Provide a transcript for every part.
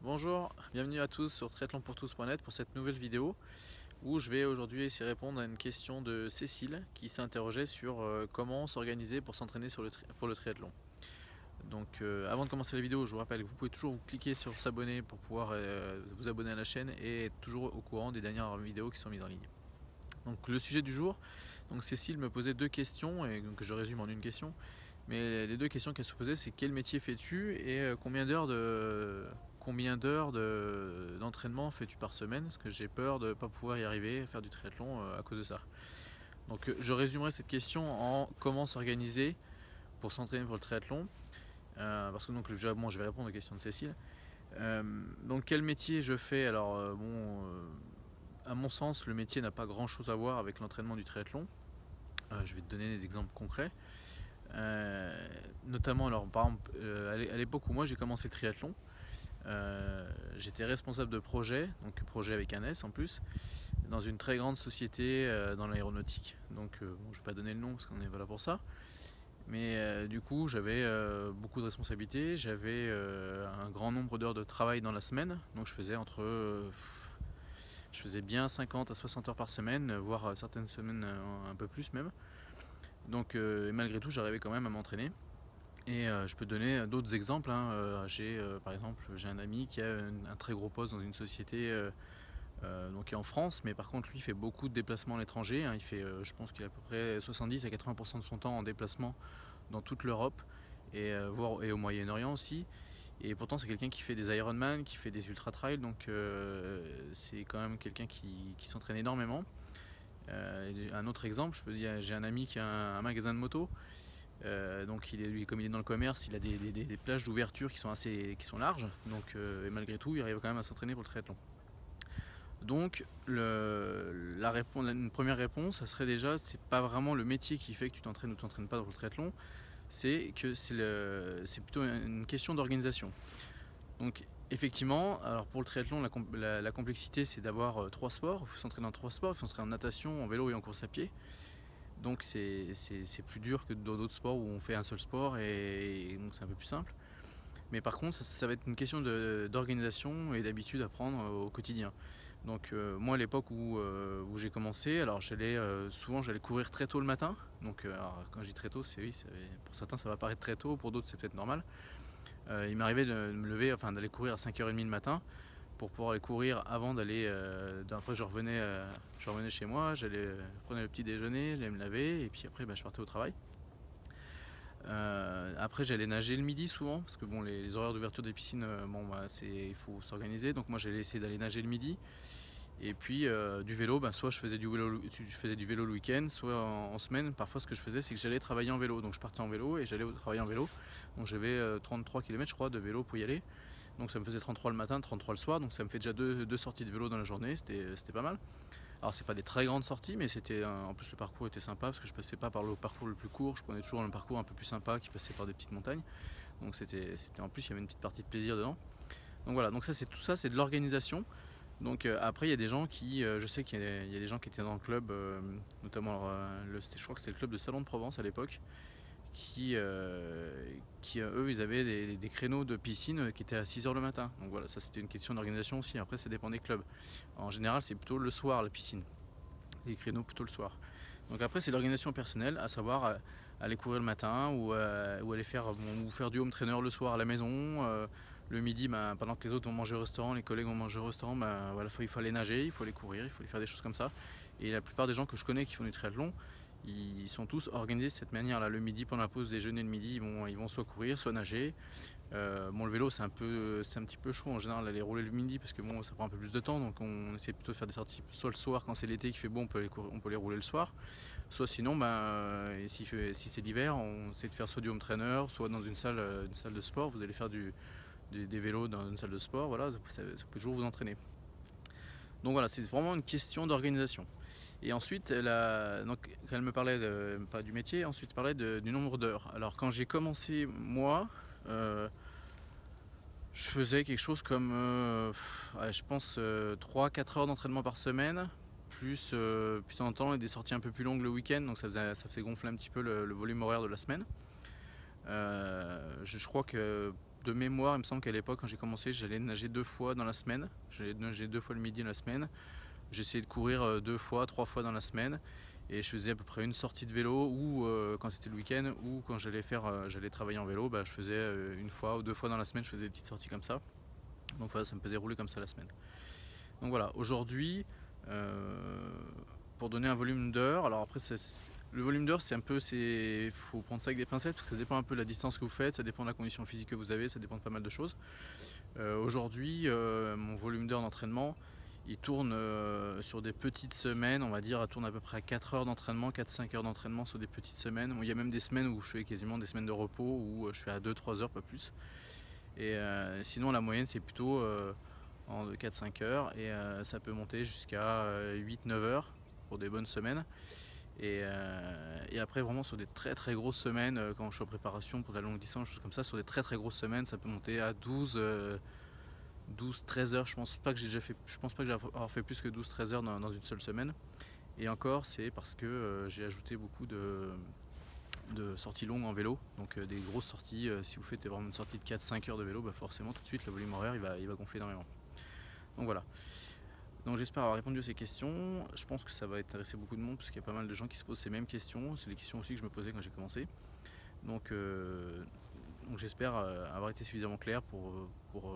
Bonjour, bienvenue à tous sur triathlonpourtous.net pour cette nouvelle vidéo où je vais aujourd'hui essayer de répondre à une question de Cécile qui s'interrogeait sur comment s'organiser pour s'entraîner pour le triathlon. Donc avant de commencer la vidéo, je vous rappelle que vous pouvez toujours vous cliquer sur s'abonner pour pouvoir vous abonner à la chaîne et être toujours au courant des dernières vidéos qui sont mises en ligne. Donc le sujet du jour, donc Cécile me posait deux questions et donc je résume en une question. Mais les deux questions qu'elle se posait, c'est quel métier fais-tu et combien d'heures d'entraînement fais-tu par semaine? Parce que j'ai peur de ne pas pouvoir y arriver, à faire du triathlon à cause de ça. Donc je résumerai cette question en comment s'organiser pour s'entraîner pour le triathlon. Parce que donc je vais répondre aux questions de Cécile. Donc quel métier je fais? Alors à mon sens, le métier n'a pas grand-chose à voir avec l'entraînement du triathlon. Je vais te donner des exemples concrets. Notamment, alors par exemple, à l'époque où moi j'ai commencé le triathlon, j'étais responsable de projet, donc projet avec un S en plus, dans une très grande société dans l'aéronautique. Donc bon, je vais pas donner le nom parce qu'on est pas là pour ça. Mais du coup, j'avais beaucoup de responsabilités, j'avais un grand nombre d'heures de travail dans la semaine, donc je faisais bien 50 à 60 heures par semaine, voire certaines semaines un peu plus même. Donc et malgré tout, j'arrivais quand même à m'entraîner. Et je peux donner d'autres exemples, hein. Par exemple, j'ai un ami qui a un très gros poste dans une société donc qui est en France, mais par contre lui fait beaucoup de déplacements à l'étranger, hein. Je pense qu'il a à peu près 70 à 80% de son temps en déplacement dans toute l'Europe et au Moyen-Orient aussi. Et pourtant c'est quelqu'un qui fait des Ironman, qui fait des ultra trails, donc c'est quand même quelqu'un qui s'entraîne énormément. Un autre exemple, je peux dire, j'ai un ami qui a un magasin de moto. Donc lui, comme il est dans le commerce, il a des plages d'ouverture qui sont larges. Donc et malgré tout, il arrive quand même à s'entraîner pour le triathlon. Donc une première réponse, ça serait déjà, c'est pas vraiment le métier qui fait que tu t'entraînes ou tu t'entraînes pas pour le triathlon, c'est que c'est plutôt une question d'organisation. Donc effectivement, alors pour le triathlon, la complexité c'est d'avoir trois sports. Il faut s'entraîner dans trois sports, il faut s'entraîner en natation, en vélo et en course à pied. Donc c'est plus dur que dans d'autres sports où on fait un seul sport et donc c'est un peu plus simple. Mais par contre, ça va être une question d'organisation et d'habitude à prendre au quotidien. Donc moi à l'époque où j'ai commencé, alors souvent j'allais courir très tôt le matin. Donc alors, quand je dis très tôt, pour certains ça va paraître très tôt, pour d'autres c'est peut-être normal. Il m'arrivait de me lever, enfin d'aller courir à 5h30 le matin pour pouvoir aller courir avant d'aller. Après je revenais chez moi, je prenais le petit déjeuner, j'allais me laver et puis après je partais au travail. Après j'allais nager le midi souvent parce que bon les horaires d'ouverture des piscines, il faut s'organiser, donc moi j'allais essayer d'aller nager le midi. Et puis du vélo, soit je faisais du vélo le week-end, soit en semaine. Parfois ce que je faisais c'est que j'allais travailler en vélo, donc je partais en vélo et j'allais travailler en vélo. Donc j'avais 33 km je crois de vélo pour y aller. Donc ça me faisait 33 le matin, 33 le soir, donc ça me fait déjà deux sorties de vélo dans la journée, c'était pas mal. Alors c'est pas des très grandes sorties, mais en plus le parcours était sympa parce que je passais pas par le parcours le plus court, je prenais toujours un parcours un peu plus sympa qui passait par des petites montagnes. Donc en plus il y avait une petite partie de plaisir dedans. Donc voilà, donc tout ça c'est de l'organisation. Donc après il y a des gens je sais qu'il y a des gens qui étaient dans le club, notamment je crois que c'était le club de Salon de Provence à l'époque, eux ils avaient des créneaux de piscine qui étaient à 6h le matin. Donc voilà, ça c'était une question d'organisation aussi. Après ça dépend des clubs. En général c'est plutôt le soir la piscine, les créneaux plutôt le soir. Donc après c'est l'organisation personnelle, à savoir aller courir le matin ou aller faire du home trainer le soir à la maison. Le midi, pendant que les autres vont manger au restaurant, les collègues vont manger au restaurant, voilà, il faut aller nager, il faut aller courir, il faut aller faire des choses comme ça. Et la plupart des gens que je connais qui font du triathlon, ils sont tous organisés de cette manière-là. Le midi, pendant la pause déjeuner, le midi, ils vont soit courir, soit nager. Le vélo, c'est un petit peu chaud en général d'aller rouler le midi parce que bon, ça prend un peu plus de temps. Donc on essaie plutôt de faire des sorties soit le soir quand c'est l'été qui fait beau, on peut aller rouler le soir. Soit sinon, si c'est l'hiver, on essaie de faire soit du home trainer, soit dans une salle de sport. Vous allez faire des vélos dans une salle de sport. Voilà, ça peut toujours vous entraîner. Donc voilà, c'est vraiment une question d'organisation. Et ensuite, quand elle me parlait pas du métier, ensuite elle parlait du nombre d'heures. Alors quand j'ai commencé, moi, je faisais quelque chose comme, je pense, 3-4 heures d'entraînement par semaine, plus de temps en temps des sorties un peu plus longues le week-end, donc ça faisait gonfler un petit peu le volume horaire de la semaine. Je crois que de mémoire, il me semble qu'à l'époque, quand j'ai commencé, j'allais nager 2 fois dans la semaine. J'allais nager 2 fois le midi dans la semaine. J'essayais de courir 2 fois, 3 fois dans la semaine. Et je faisais à peu près une sortie de vélo, ou quand c'était le week-end, ou quand j'allais travailler en vélo, je faisais une fois ou 2 fois dans la semaine, je faisais des petites sorties comme ça. Donc voilà, ça me faisait rouler comme ça la semaine. Donc voilà, aujourd'hui, pour donner un volume d'heures, alors après, le volume d'heures, faut prendre ça avec des pincettes, parce que ça dépend un peu de la distance que vous faites, ça dépend de la condition physique que vous avez, ça dépend de pas mal de choses. Aujourd'hui, mon volume d'heures d'entraînement, il tourne sur des petites semaines, on va dire, il tourne à peu près à 4 heures d'entraînement, 4-5 heures d'entraînement sur des petites semaines. Bon, il y a même des semaines où je fais quasiment des semaines de repos, où je fais à 2-3 heures, pas plus. Et sinon, la moyenne, c'est plutôt en 4-5 heures, et ça peut monter jusqu'à 8-9 heures pour des bonnes semaines. Et après, vraiment sur des très très grosses semaines, quand je suis en préparation pour de la longue distance, choses comme ça, sur des très très grosses semaines, ça peut monter à 12-13 heures. Je pense pas que j'ai avoir fait plus que 12-13 heures dans une seule semaine. Et encore, c'est parce que j'ai ajouté beaucoup de sorties longues en vélo, donc des grosses sorties. Si vous faites vraiment une sortie de 4-5 heures de vélo, forcément tout de suite le volume horaire il va gonfler énormément. Donc voilà. Donc j'espère avoir répondu à ces questions. Je pense que ça va intéresser beaucoup de monde, parce qu'il y a pas mal de gens qui se posent ces mêmes questions. C'est les questions aussi que je me posais quand j'ai commencé. Donc j'espère avoir été suffisamment clair pour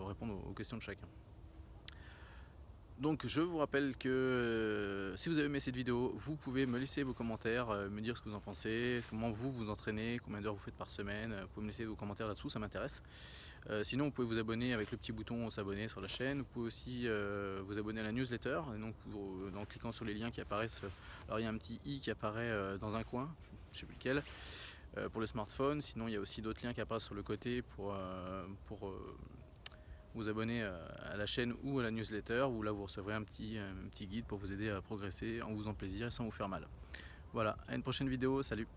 répondre aux questions de chacun. Donc je vous rappelle que si vous avez aimé cette vidéo, vous pouvez me laisser vos commentaires, me dire ce que vous en pensez, comment vous vous entraînez, combien d'heures vous faites par semaine. Vous pouvez me laisser vos commentaires là-dessous, ça m'intéresse. Sinon, vous pouvez vous abonner avec le petit bouton s'abonner sur la chaîne. Vous pouvez aussi vous abonner à la newsletter, et donc en cliquant sur les liens qui apparaissent. Alors il y a un petit i qui apparaît dans un coin, je ne sais plus lequel, pour le smartphone. Sinon il y a aussi d'autres liens qui apparaissent sur le côté pour vous abonner à la chaîne ou à la newsletter, où là vous recevrez un petit guide pour vous aider à progresser en vous faisant plaisir et sans vous faire mal. Voilà, à une prochaine vidéo, salut!